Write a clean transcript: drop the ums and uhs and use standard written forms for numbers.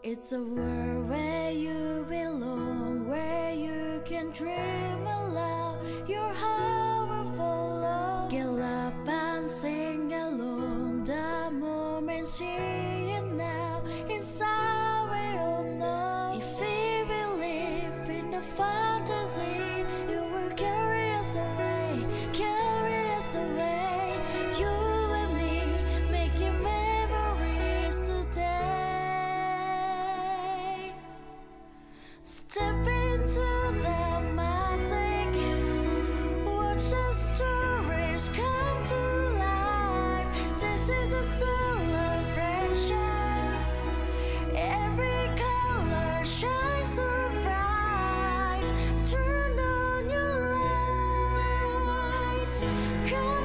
It's a world where you belong, where you can dream aloud. Your heart will follow. Get up and sing along. The moment's here now. Inside we all know. If we believe in the fantasy, you will carry us away, carry us away. You and me making memories today. Step into the magic. Watch the stories come to life. This is a celebration. Every color shines so bright. Turn on your light. Come